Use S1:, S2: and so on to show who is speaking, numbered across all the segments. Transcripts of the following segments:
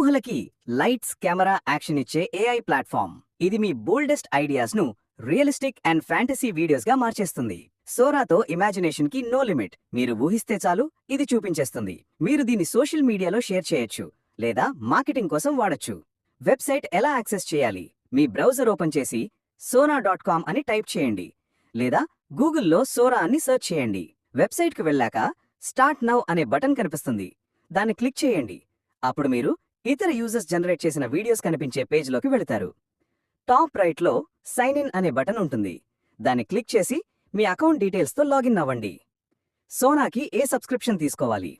S1: ఊహలకి lights camera action ఇచ్చే AI platform. ఇది మీ బోల్డెస్ట్ ideas ను రియలిస్టిక్ అండ్ ఫ్యాంటసీ వీడియోస్ గా మార్చేస్తుంది. సోరాతో ఇమాజినేషన్ కి నో లిమిట్. మీరు ఊహిస్తే చాలు ఇది చూపించేస్తుంది. మీరు దీన్ని సోషల్ మీడియాలో షేర్ చేయొచ్చు లేదా మార్కెటింగ్ కోసం వాడొచ్చు. వెబ్సైట్ ఎలా యాక్సెస్ చేయాలి? మీ బ్రౌజర్ ఓపెన్ చేసి sora.com అని టైప్ చేయండి లేదా గూగుల్లో సోరా అని సెర్చ్ చేయండి. వెబ్సైట్కి వెళ్ళాక స్టార్ట్ నౌ అనే బటన్ కనిపిస్తుంది. దాన్ని క్లిక్ చేయండి. అప్పుడు మీరు ఇతర యూజర్స్ జనరేట్ చేసిన వీడియోస్ కనిపించే పేజ్లోకి వెళతారు. టాప్ రైట్లో సైన్ ఇన్ అనే బటన్ ఉంటుంది. దాన్ని క్లిక్ చేసి మీ అకౌంట్ డీటెయిల్స్తో లాగిన్ అవ్వండి. సోనాకి ఏ సబ్స్క్రిప్షన్ తీసుకోవాలి?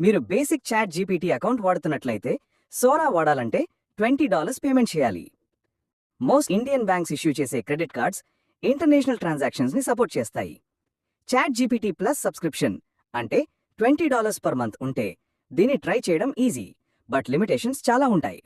S1: మీరు బేసిక్ చాట్ జీపీటీ అకౌంట్ వాడుతున్నట్లయితే సోనా వాడాలంటే $20 పేమెంట్ చేయాలి. మోస్ట్ ఇండియన్ బ్యాంక్స్ ఇష్యూ చేసే క్రెడిట్ కార్డ్స్ ఇంటర్నేషనల్ ట్రాన్సాక్షన్స్ ని సపోర్ట్ చేస్తాయి. చాట్ జీపీటీ ప్లస్ సబ్స్క్రిప్షన్ అంటే $20 పర్ మంత్ ఉంటే దీన్ని ట్రై చేయడం ఈజీ, బట్ లిమిటేషన్స్ చాలా ఉంటాయి.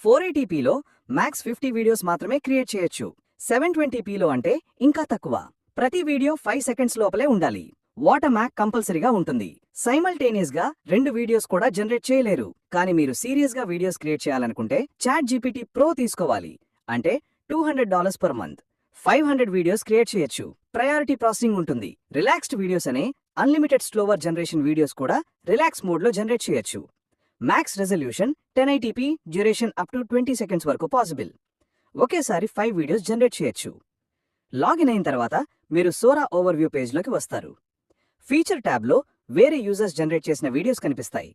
S1: 480pలో మ్యాక్స్ 50 వీడియోస్ మాత్రమే క్రియేట్ చేయొచ్చు. 720pలో అంటే ఇంకా తక్కువ. ప్రతి వీడియో 5 సెకండ్స్ లోపలే ఉండాలి. వాటర్ మ్యాక్ కంపల్సరీగా ఉంటుంది. సైమల్టేనియస్ గా 2 వీడియోస్ కూడా జనరేట్ చేయలేరు. కానీ మీరు సీరియస్ గా వీడియోస్ క్రియేట్ చేయాలనుకుంటే చాట్ జీపీటీ ప్రో తీసుకోవాలి. అంటే $200 పర్ మంత్ 500 వీడియోస్ క్రియేట్ చేయొచ్చు. ప్రయారిటీ ప్రాసెసింగ్ ఉంటుంది. రిలాక్స్డ్ వీడియోస్ అనే అన్లిమిటెడ్ స్లోవర్ జనరేషన్ వీడియోస్ కూడా రిలాక్స్ మోడ్లో జనరేట్ చేయొచ్చు. Max resolution 1080p, duration up to 20 seconds వరకు పాసిబుల్. ఒకేసారి 5 వీడియోస్ జనరేట్ చేయొచ్చు. లాగిన్ అయిన తర్వాత మీరు సోరా ఓవర్వ్యూ పేజ్లోకి వస్తారు. ఫీచర్ ట్యాబ్లో వేరే యూజర్స్ జనరేట్ చేసిన వీడియోస్ కనిపిస్తాయి.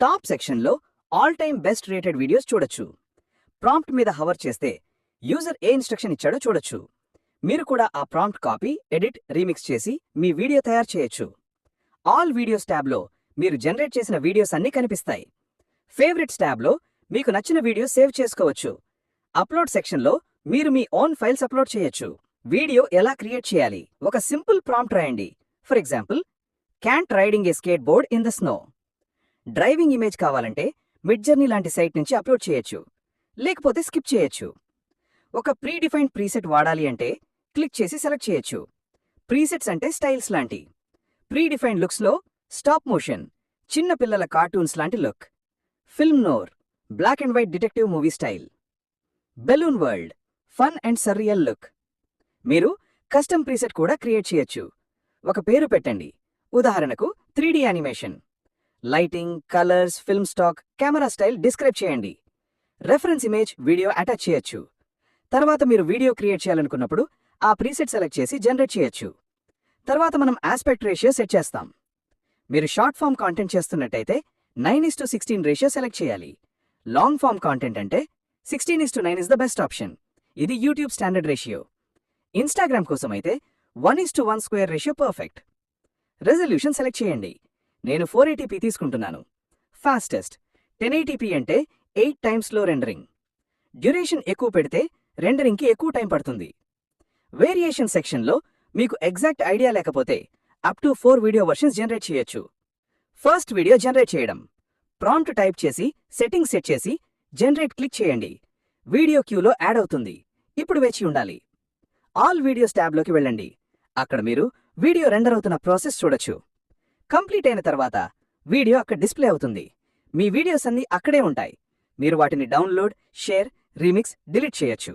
S1: టాప్ సెక్షన్లో all time best rated videos చూడొచ్చు. ప్రాంప్ట్ మీద హవర్ చేస్తే యూజర్ ఏ ఇన్స్ట్రక్షన్ ఇచ్చాడో చూడొచ్చు. మీరు కూడా ఆ ప్రాంప్ట్ కాపీ, ఎడిట్, రీమిక్స్ చేసి మీ వీడియో తయారు చేయొచ్చు. ఆల్ వీడియోస్ ట్యాబ్లో మీరు జనరేట్ చేసిన వీడియోస్ అన్నీ కనిపిస్తాయి. ఫేవరెట్స్ ట్యాబ్లో మీకు నచ్చిన వీడియో సేవ్ చేసుకోవచ్చు. అప్లోడ్ సెక్షన్లో మీరు మీ ఓన్ ఫైల్స్ అప్లోడ్ చేయొచ్చు. వీడియో ఎలా క్రియేట్ చేయాలి? ఒక సింపుల్ ప్రాంప్ట్ రాయండి. For example, cat riding a skateboard in the snow. Driving image కావాలంటే మిడ్జర్నీ లాంటి సైట్ నుంచి అప్లోడ్ చేయొచ్చు, లేకపోతే స్కిప్ చేయొచ్చు. ఒక ప్రీ డిఫైన్డ్ ప్రీసెట్ వాడాలి అంటే క్లిక్ చేసి సెలెక్ట్ చేయొచ్చు. ప్రీసెట్స్ అంటే స్టైల్స్ లాంటి. ప్రీ డిఫైన్డ్ లుక్స్లో స్టాప్ మోషన్, చిన్న పిల్లల కార్టూన్స్ లాంటి look. Film noir, black and white detective movie style. Balloon world, fun and surreal look. మీరు కస్టమ్ ప్రీసెట్ కూడా క్రియేట్ చేయొచ్చు. ఒక పేరు పెట్టండి. ఉదాహరణకు 3D animation. Lighting, colours, film stock, camera style describe చేయండి. రెఫరెన్స్ ఇమేజ్, వీడియో అటాచ్ చేయొచ్చు. తర్వాత మీరు వీడియో క్రియేట్ చేయాలనుకున్నప్పుడు ఆ ప్రీసెట్ సెలెక్ట్ చేసి జనరేట్ చేయొచ్చు. తర్వాత మనం ఆస్పెక్ట్ రేషియో సెట్ చేస్తాం. మీరు షార్ట్ ఫామ్ కాంటెంట్ చేస్తున్నట్టయితే 9:16 రేషియో సెలెక్ట్ చేయాలి. లాంగ్ ఫామ్ కాంటెంట్ అంటే 16:9 ఇస్ ద బెస్ట్ ఆప్షన్. ఇది యూట్యూబ్ స్టాండర్డ్ రేషియో. ఇన్స్టాగ్రామ్ కోసం అయితే 1:1² రేషియో పర్ఫెక్ట్. రెజల్యూషన్ సెలెక్ట్ చేయండి. నేను 480p తీసుకుంటున్నాను. ఫాస్టెస్ట్ 1080p అంటే 8 times స్లో రెండరింగ్. డ్యూరేషన్ ఎక్కువ పెడితే రెండరింగ్కి ఎక్కువ టైం పడుతుంది. వేరియేషన్ సెక్షన్లో మీకు ఎగ్జాక్ట్ ఐడియా లేకపోతే up to 4 video versions generate చేయొచ్చు. ఫస్ట్ వీడియో జనరేట్ చేయడం. ప్రాంప్ట్ టైప్ చేసి సెట్టింగ్స్ సెట్ చేసి జనరేట్ క్లిక్ చేయండి. వీడియో క్యూలో యాడ్ అవుతుంది. ఇప్పుడు వేచి ఉండాలి. ఆల్ వీడియోస్ ట్యాబ్లోకి వెళ్ళండి. అక్కడ మీరు వీడియో రెండర్ అవుతున్న ప్రాసెస్ చూడొచ్చు. కంప్లీట్ అయిన తర్వాత వీడియో అక్కడ డిస్ప్లే అవుతుంది. మీ వీడియోస్ అన్నీ అక్కడే ఉంటాయి. మీరు వాటిని డౌన్లోడ్, షేర్, రీమిక్స్, డిలీట్ చేయొచ్చు.